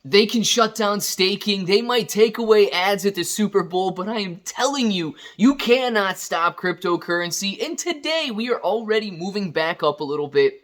They can shut down staking. They might take away ads at the Super Bowl, but I am telling you, you cannot stop cryptocurrency. And today we are already moving back up a little bit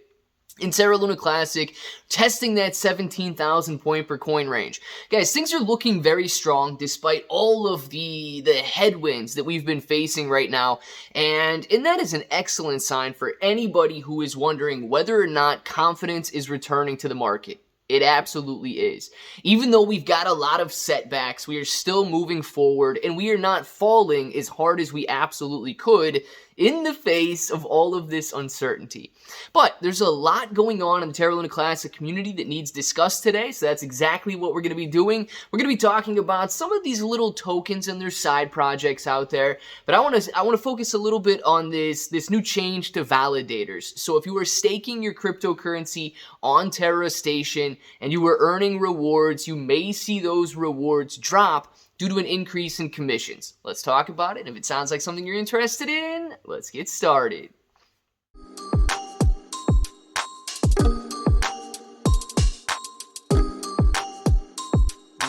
in Terra Luna Classic, testing that 17,000 point per coin range. Guys, things are looking very strong despite all of the headwinds that we've been facing right now. And that is an excellent sign for anybody who is wondering whether or not confidence is returning to the market. It absolutely is. Even though we've got a lot of setbacks, we are still moving forward, and we are not falling as hard as we absolutely could in the face of all of this uncertainty. But there's a lot going on in the Terra Luna Classic community that needs discussed today, so that's exactly what we're going to be doing. We're going to be talking about some of these little tokens and their side projects out there, but I want to focus a little bit on this new change to validators. So if you are staking your cryptocurrency on Terra Station and you were earning rewards, you may see those rewards drop due to an increase in commissions. Let's talk about it, and if it sounds like something you're interested in, let's get started.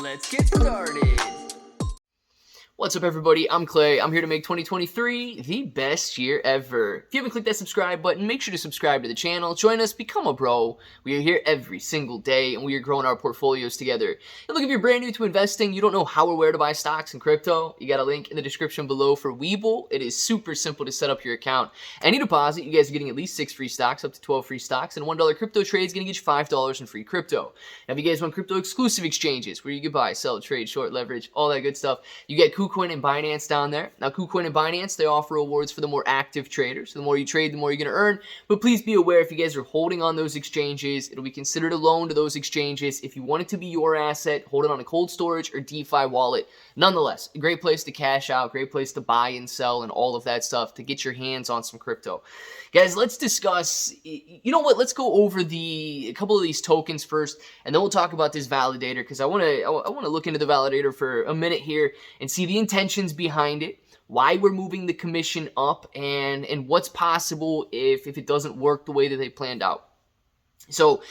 Let's get started. What's up, everybody? I'm Clay. I'm here to make 2023 the best year ever. If you haven't clicked that subscribe button, make sure to subscribe to the channel. Join us, become a bro. We are here every single day, and we are growing our portfolios together. And look, if you're brand new to investing, you don't know how or where to buy stocks in crypto, you got a link in the description below for Webull. It is super simple to set up your account. Any deposit, you guys are getting at least 6 free stocks, up to 12 free stocks, and a $1 crypto trade is going to get you $5 in free crypto. Now, if you guys want crypto exclusive exchanges where you can buy, sell, trade, short, leverage, all that good stuff, you get KuCoin and Binance down there. Now, KuCoin and Binance, they offer rewards for the more active traders. So the more you trade, the more you're going to earn. But please be aware, if you guys are holding on those exchanges, it'll be considered a loan to those exchanges. If you want it to be your asset, hold it on a cold storage or DeFi wallet. Nonetheless, a great place to cash out, great place to buy and sell and all of that stuff to get your hands on some crypto. Guys, let's discuss, you know what, let's go over a couple of these tokens first, and then we'll talk about this validator, because I want to look into the validator for a minute here and see the intentions behind it, why we're moving the commission up, and what's possible if it doesn't work the way that they planned out. So,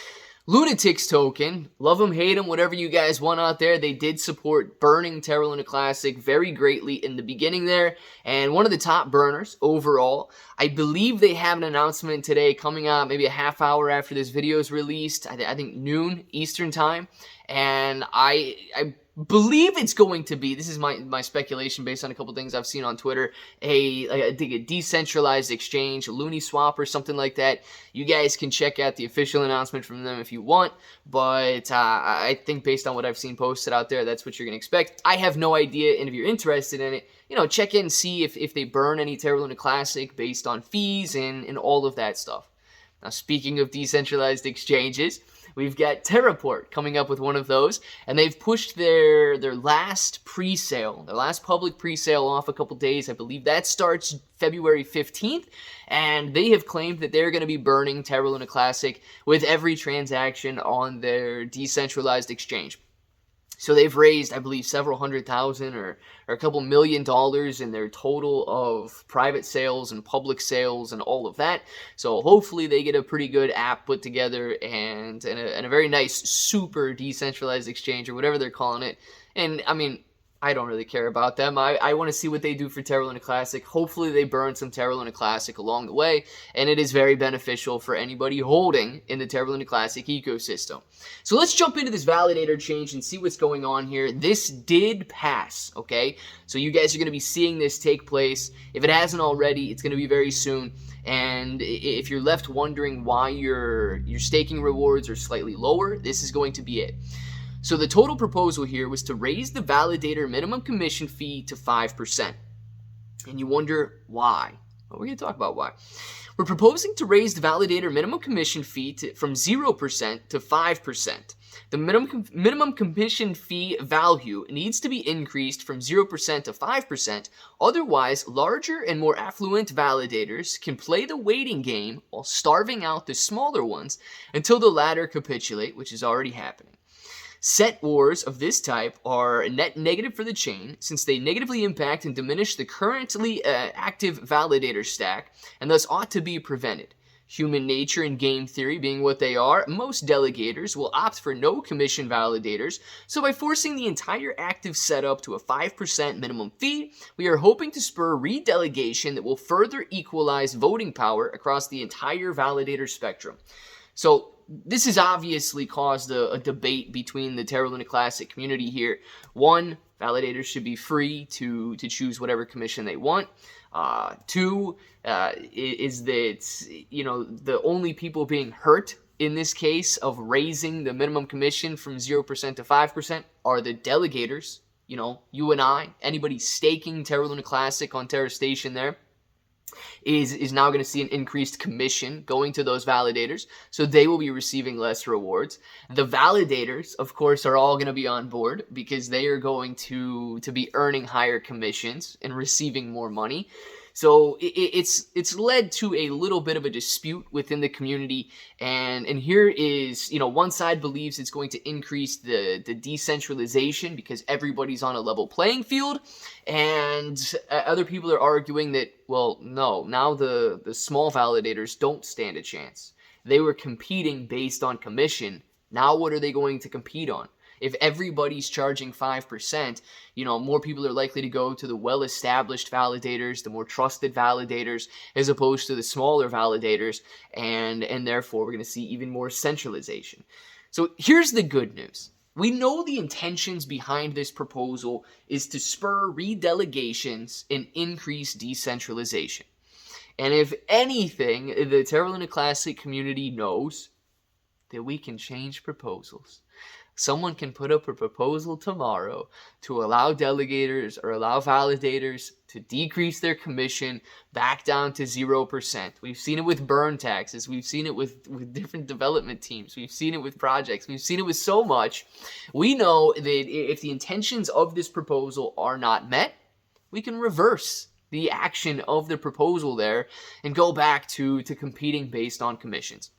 Lunatics token, love them, hate them, whatever you guys want out there. They did support burning Terra Luna Classic very greatly in the beginning there, and one of the top burners overall. I believe they have an announcement today coming out maybe a half hour after this video is released, I think noon Eastern time, and I believe it's going to be, this is my speculation based on a couple things I've seen on Twitter, I think a decentralized exchange, a Luniswap or something like that. You guys can check out the official announcement from them if you want, but I think based on what I've seen posted out there, that's what you're going to expect. I have no idea, and if you're interested in it, you know, check in and see if they burn any Terra Luna Classic based on fees and all of that stuff. Now, speaking of decentralized exchanges, we've got Terraport coming up with one of those, and they've pushed their last pre-sale, their last public pre-sale off a couple days. I believe that starts February 15th, and they have claimed that they're going to be burning Terra Luna Classic with every transaction on their decentralized exchange. So they've raised, I believe, several $100,000 or a couple $1 million in their total of private sales and public sales and all of that. So hopefully they get a pretty good app put together and a very nice super decentralized exchange or whatever they're calling it. And I mean, I don't really care about them. I want to see what they do for Terra Luna Classic. Hopefully they burn some Terra Luna Classic along the way, and it is very beneficial for anybody holding in the Terra Luna Classic ecosystem. So let's jump into this validator change and see what's going on here. This did pass, okay? So you guys are going to be seeing this take place. If it hasn't already, it's going to be very soon. And if you're left wondering why your staking rewards are slightly lower, this is going to be it. So the total proposal here was to raise the validator minimum commission fee to 5%. And you wonder why? Well, we're going to talk about why. We're proposing to raise the validator minimum commission fee from 0% to 5%. The minimum commission fee value needs to be increased from 0% to 5%. Otherwise, larger and more affluent validators can play the waiting game while starving out the smaller ones until the latter capitulate, which is already happening. Set wars of this type are a net negative for the chain since they negatively impact and diminish the currently active validator stack and thus ought to be prevented. Human nature and game theory being what they are, most delegators will opt for no commission validators, so by forcing the entire active setup to a 5% minimum fee, we are hoping to spur redelegation that will further equalize voting power across the entire validator spectrum. So this has obviously caused a debate between the Terra Luna Classic community here. One, validators should be free to choose whatever commission they want. Two, is that, you know, the only people being hurt in this case of raising the minimum commission from 0% to 5% are the delegators. You know, you and I, anybody staking Terra Luna Classic on Terra Station there, is now going to see an increased commission going to those validators, so they will be receiving less rewards. The validators, of course, are all going to be on board because they are going to be earning higher commissions and receiving more money. So it's led to a little bit of a dispute within the community, and here is, you know, one side believes it's going to increase the decentralization because everybody's on a level playing field, and other people are arguing that, well, no, now the small validators don't stand a chance. They were competing based on commission. Now what are they going to compete on? If everybody's charging 5%, you know, more people are likely to go to the well-established validators, the more trusted validators, as opposed to the smaller validators, and therefore we're going to see even more centralization. So here's the good news. We know the intentions behind this proposal is to spur redelegations and increase decentralization. And if anything, the Terra Luna Classic community knows that we can change proposals. Someone can put up a proposal tomorrow to allow delegators or allow validators to decrease their commission back down to 0%. We've seen it with burn taxes. We've seen it with different development teams. We've seen it with projects. We've seen it with so much. We know that if the intentions of this proposal are not met, we can reverse the action of the proposal there and go back to competing based on commissions.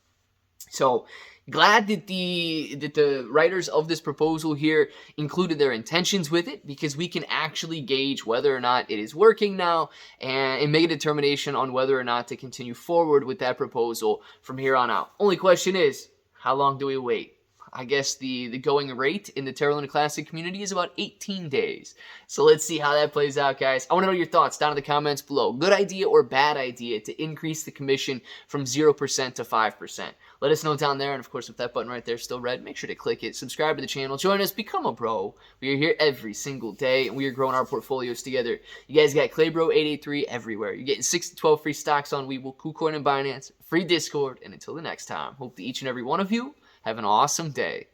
So glad that the writers of this proposal here included their intentions with it, because we can actually gauge whether or not it is working now and make a determination on whether or not to continue forward with that proposal from here on out. Only question is, how long do we wait? I guess the going rate in the Terra Luna Classic community is about 18 days. So let's see how that plays out, guys. I want to know your thoughts down in the comments below. Good idea or bad idea to increase the commission from 0% to 5%? Let us know down there. And of course, if that button right there is still red, make sure to click it. Subscribe to the channel. Join us. Become a bro. We are here every single day, and we are growing our portfolios together. You guys got Claybro 883 everywhere. You're getting 6 to 12 free stocks on Webull, KuCoin, and Binance. Free Discord. And until the next time, hope that each and every one of you have an awesome day.